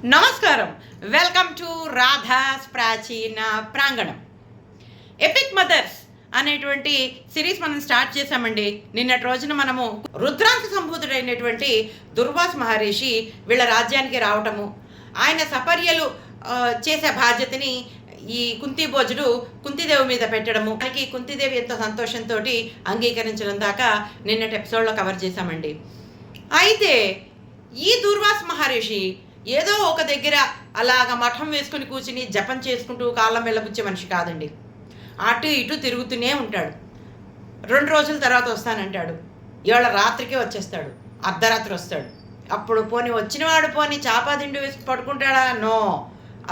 నమస్కారం. Welcome to Radha's ప్రాచీన ప్రాంగణం. ఎపిక్ మదర్స్ అనేటువంటి సిరీస్ మనం స్టార్ట్ చేశామండి. నిన్నటి రోజున మనము రుద్రాంశ సంభూతుడైనటువంటి దుర్వాస మహర్షి వీళ్ళ రాజ్యానికి రావటము, ఆయన సపర్యలు చేసే బాధ్యతని ఈ కుంతిభోజుడు కుంతిదేవి మీద పెట్టడము, మనకి కుంతిదేవి ఎంతో సంతోషంతో అంగీకరించడం దాకా నిన్నటి ఎపిసోడ్లో కవర్ చేశామండి. అయితే ఈ దుర్వాస మహర్షి ఏదో ఒక దగ్గర అలాగ మఠం వేసుకుని కూర్చుని జపం చేసుకుంటూ కాళ్ళం వెళ్ళబుచ్చే మనిషి కాదండి. అటు ఇటు తిరుగుతూనే ఉంటాడు. 2 రోజుల తర్వాత వస్తానంటాడు, ఇవాళ రాత్రికే వచ్చేస్తాడు, అర్ధరాత్రి వస్తాడు. అప్పుడు వచ్చినవాడు చాపాదిండు వేసి పడుకుంటాడా? నో,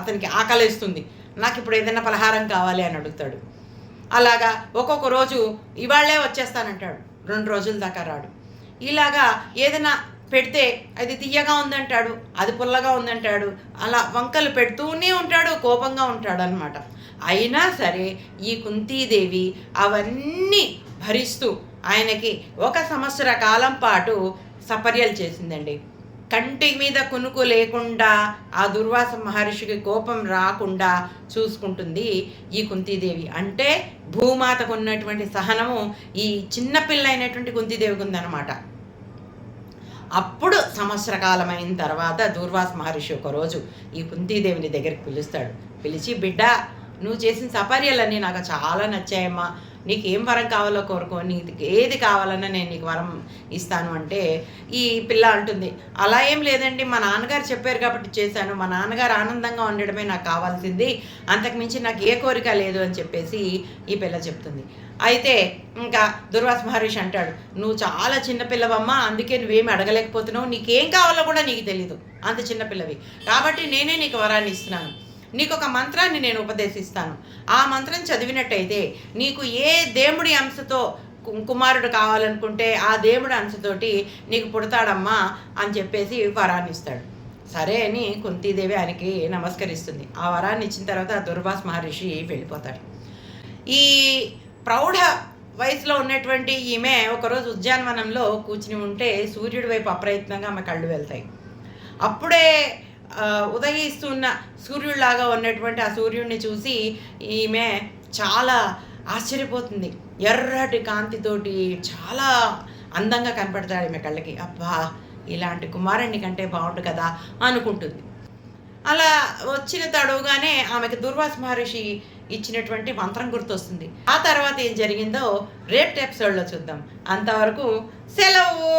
అతనికి ఆకలిస్తుంది, నాకు ఇప్పుడు ఏదైనా పలహారం కావాలి అని అడుగుతాడు. అలాగా ఒక్కొక్క రోజు ఇవాళ్లే వచ్చేస్తానంటాడు, 2 రోజుల దాకా రాడు. ఇలాగా ఏదైనా పెడితే అది తీయగా ఉందంటాడు, అది పుల్లగా ఉందంటాడు, అలా వంకలు పెడుతూనే ఉంటాడు, కోపంగా ఉంటాడు అనమాట. అయినా సరే ఈ కుంతీదేవి అవన్నీ భరిస్తూ ఆయనకి 1 సంవత్సర కాలం పాటు సపర్యలు చేసిందండి. కంటి మీద కునుకు లేకుండా ఆ దుర్వాస మహర్షికి కోపం రాకుండా చూసుకుంటుంది ఈ కుంతీదేవి. అంటే భూమాతకు ఉన్నటువంటి సహనము ఈ చిన్నపిల్ల అయినటువంటి కుంతీదేవికి ఉందన్నమాట. అప్పుడు సంవత్సర కాలం అయిన తర్వాత దుర్వాస మహర్షి ఒకరోజు ఈ కుంతీదేవిని దగ్గరికి పిలుస్తాడు. పిలిచి, బిడ్డ, నువ్వు చేసిన సపర్యలన్నీ నాకు చాలా నచ్చాయమ్మా, నీకు ఏం వరం కావాలో కోరుకో, నీకు ఏది కావాలన్నా నేను నీకు వరం ఇస్తాను అంటే ఈ పిల్ల అంటుంది, అలా ఏం లేదండి, మా నాన్నగారు చెప్పారు కాబట్టి చేశాను, మా నాన్నగారు ఆనందంగా ఉండడమే నాకు కావాల్సింది, అంతకుమించి నాకు ఏ కోరిక లేదు అని చెప్పేసి ఈ పిల్ల చెప్తుంది. అయితే ఇంకా దుర్వాస మహర్షి అంటాడు, నువ్వు చాలా చిన్నపిల్లవమ్మా, అందుకే నువ్వేమి అడగలేకపోతున్నావు, నీకేం కావాలో కూడా నీకు తెలీదు, అంత చిన్నపిల్లవి, కాబట్టి నేనే నీకు వరాన్ని ఇస్తున్నాను. నీకు ఒక మంత్రాన్ని నేను ఉపదేశిస్తాను. ఆ మంత్రం చదివినట్టయితే నీకు ఏ దేవుడి అంశతో కుమారుడు కావాలనుకుంటే ఆ దేవుడి అంశతోటి నీకు పుడతాడమ్మా అని చెప్పేసి వరాన్ని ఇస్తాడు. సరే అని కుంతీదేవి ఆయనకి నమస్కరిస్తుంది. ఆ వరాన్ని ఇచ్చిన తర్వాత దుర్వాస మహర్షి వెళ్ళిపోతాడు. ఈ ప్రౌఢ వయసులో ఉన్నటువంటి ఈమె ఒకరోజు ఉద్యానవనంలో కూర్చుని ఉంటే సూర్యుడి వైపు అప్రయత్నంగా ఆమె కళ్ళు వెళ్తాయి. అప్పుడే ఉదయిస్తున్న సూర్యుడిలాగా ఉన్నటువంటి ఆ సూర్యుడిని చూసి ఈమె చాలా ఆశ్చర్యపోతుంది. ఎర్రటి కాంతితోటి చాలా అందంగా కనపడతాడు ఈమె కళ్ళకి. అబ్బా, ఇలాంటి కుమారుణ్ణి కంటే బాగుండు కదా అనుకుంటుంది. అలా వచ్చిన తడువుగానే ఆమెకు దుర్వాస మహర్షి ఇచ్చినటువంటి మంత్రం గుర్తొస్తుంది. ఆ తర్వాత ఏం జరిగిందో రేపటి ఎపిసోడ్లో చూద్దాం. అంతవరకు సెలవు.